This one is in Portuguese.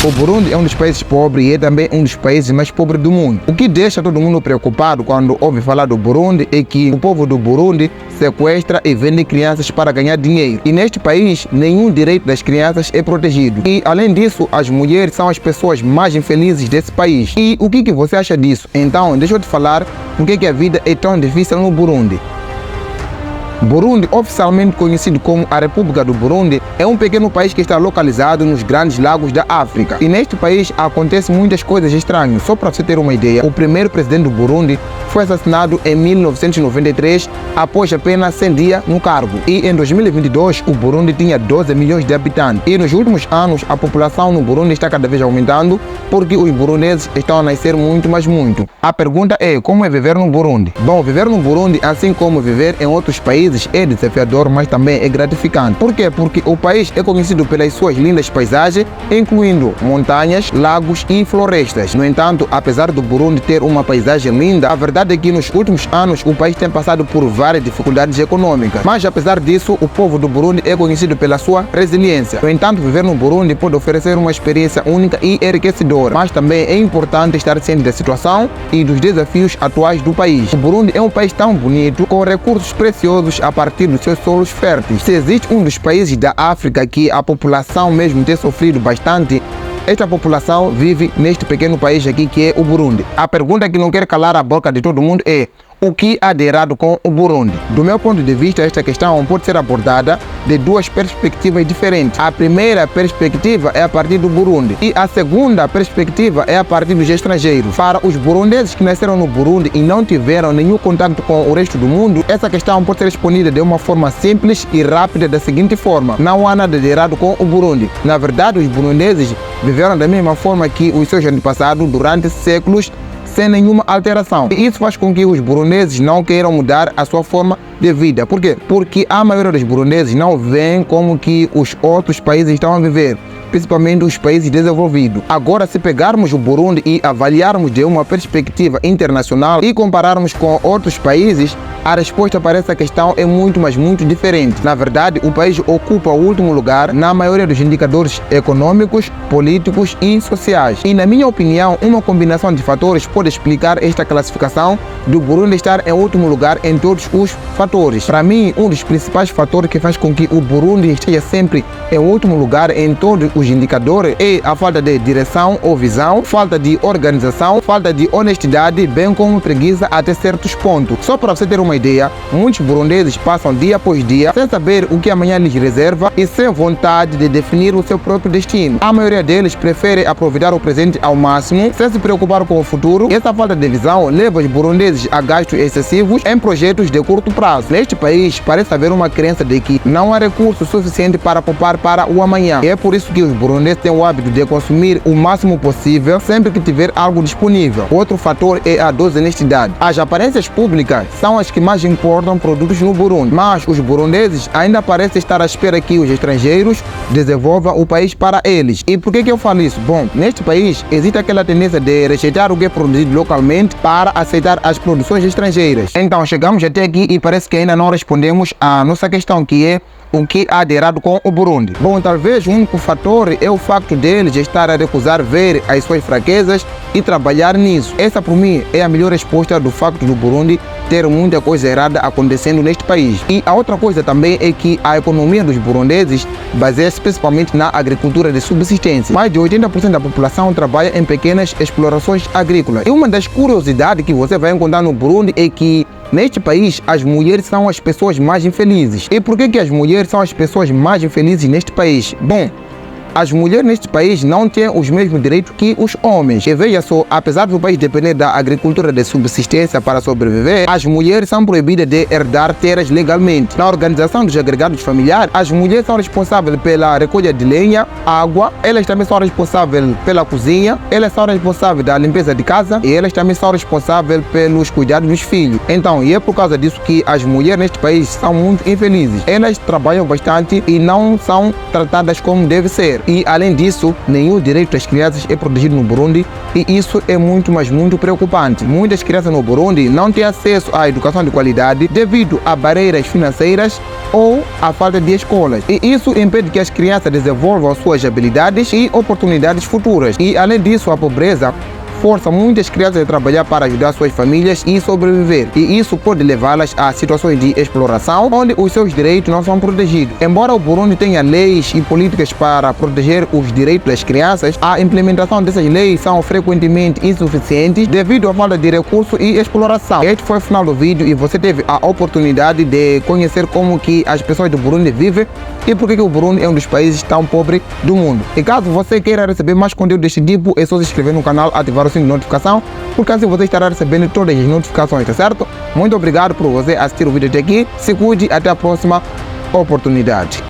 O Burundi é um dos países pobres e é também um dos países mais pobres do mundo. O que deixa todo mundo preocupado quando ouve falar do Burundi é que o povo do Burundi sequestra e vende crianças para ganhar dinheiro. E neste país, nenhum direito das crianças é protegido. E, além disso, as mulheres são as pessoas mais infelizes desse país. E o que você acha disso? Então, deixa eu te falar por que a vida é tão difícil no Burundi. Burundi, oficialmente conhecido como a República do Burundi, é um pequeno país que está localizado nos grandes lagos da África. E neste país acontecem muitas coisas estranhas. Só para você ter uma ideia, o primeiro presidente do Burundi foi assassinado em 1993 após apenas 100 dias no cargo. E em 2022 o Burundi tinha 12 milhões de habitantes. E nos últimos anos a população no Burundi está cada vez aumentando porque os burundeses estão a nascer muito, mas muito. A pergunta é, como é viver no Burundi? Bom, viver no Burundi, assim como viver em outros países, é desafiador, mas também é gratificante. Por quê? Porque o país é conhecido pelas suas lindas paisagens, incluindo montanhas, lagos e florestas. No entanto, apesar do Burundi ter uma paisagem linda, a verdade é que nos últimos anos o país tem passado por várias dificuldades econômicas. Mas apesar disso, o povo do Burundi é conhecido pela sua resiliência. No entanto, viver no Burundi pode oferecer uma experiência única e enriquecedora, mas também é importante estar ciente da situação e dos desafios atuais do país. O Burundi é um país tão bonito, com recursos preciosos a partir dos seus solos férteis. Se existe um dos países da África que a população mesmo tem sofrido bastante, esta população vive neste pequeno país aqui que é o Burundi. A pergunta que não quer calar a boca de todo mundo é: o que há de errado com o Burundi? Do meu ponto de vista, esta questão pode ser abordada de duas perspectivas diferentes. A primeira perspectiva é a partir do Burundi e a segunda perspectiva é a partir dos estrangeiros. Para os burundeses que nasceram no Burundi e não tiveram nenhum contato com o resto do mundo, essa questão pode ser respondida de uma forma simples e rápida da seguinte forma: não há nada de errado com o Burundi. Na verdade, os burundeses viveram da mesma forma que os seus antepassados durante séculos, sem nenhuma alteração. E isso faz com que os burundeses não queiram mudar a sua forma de vida. Por quê? Porque a maioria dos burundeses não veem como que os outros países estão a viver, principalmente os países desenvolvidos. Agora, se pegarmos o Burundi e avaliarmos de uma perspectiva internacional e compararmos com outros países, a resposta para essa questão é muito, mas muito diferente. Na verdade, o país ocupa o último lugar na maioria dos indicadores econômicos, políticos e sociais. E, na minha opinião, uma combinação de fatores pode explicar esta classificação do Burundi estar em último lugar em todos os fatores. Para mim, um dos principais fatores que faz com que o Burundi esteja sempre em último lugar em todos os indicadores é a falta de direção ou visão, falta de organização, falta de honestidade, bem como preguiça até certos pontos. Só para você ter uma ideia, muitos burundeses passam dia após dia sem saber o que amanhã lhes reserva e sem vontade de definir o seu próprio destino. A maioria deles prefere aproveitar o presente ao máximo, sem se preocupar com o futuro. E essa falta de visão leva os burundeses a gastos excessivos em projetos de curto prazo. Neste país, parece haver uma crença de que não há recurso suficiente para poupar para o amanhã. E é por isso que os burundeses têm o hábito de consumir o máximo possível sempre que tiver algo disponível. Outro fator é a desonestidade. As aparências públicas são as que mais importam produtos no Burundi, mas os burundeses ainda parecem estar à espera que os estrangeiros desenvolvam o país para eles. E por que eu falo isso? Bom, neste país existe aquela tendência de rejeitar o que é produzido localmente para aceitar as produções estrangeiras. Então chegamos até aqui e parece que ainda não respondemos à nossa questão, que é: o que há de errado com o Burundi? Bom, talvez o único fator é o facto deles estar a recusar ver as suas fraquezas e trabalhar nisso. Essa, por mim, é a melhor resposta do facto do Burundi ter muita coisa errada acontecendo neste país. E a outra coisa também é que a economia dos burundeses baseia-se principalmente na agricultura de subsistência. Mais de 80% da população trabalha em pequenas explorações agrícolas. E uma das curiosidades que você vai encontrar no Burundi é que neste país, as mulheres são as pessoas mais infelizes. E por que as mulheres são as pessoas mais infelizes neste país? Bom, as mulheres neste país não têm os mesmos direitos que os homens. E veja só, apesar do país depender da agricultura de subsistência para sobreviver, as mulheres são proibidas de herdar terras legalmente. Na organização dos agregados familiares, as mulheres são responsáveis pela recolha de lenha, água, elas também são responsáveis pela cozinha, elas são responsáveis da limpeza de casa e elas também são responsáveis pelos cuidados dos filhos. Então, e é por causa disso que as mulheres neste país são muito infelizes. Elas trabalham bastante e não são tratadas como deve ser. E, além disso, nenhum direito das crianças é protegido no Burundi e isso é muito, mas muito preocupante. Muitas crianças no Burundi não têm acesso à educação de qualidade devido a barreiras financeiras ou à falta de escolas. E isso impede que as crianças desenvolvam suas habilidades e oportunidades futuras. E, além disso, a pobreza força muitas crianças a trabalhar para ajudar suas famílias e sobreviver. E isso pode levá-las a situações de exploração, onde os seus direitos não são protegidos. Embora o Burundi tenha leis e políticas para proteger os direitos das crianças, a implementação dessas leis são frequentemente insuficientes devido à falta de recursos e exploração. Este foi o final do vídeo e você teve a oportunidade de conhecer como que as pessoas do Burundi vivem e por que o Burundi é um dos países tão pobres do mundo. E caso você queira receber mais conteúdo deste tipo, é só se inscrever no canal, ativar o sininho de notificação, porque assim você estará recebendo todas as notificações, tá certo? Muito obrigado por você assistir o vídeo até aqui, se cuide, até a próxima oportunidade.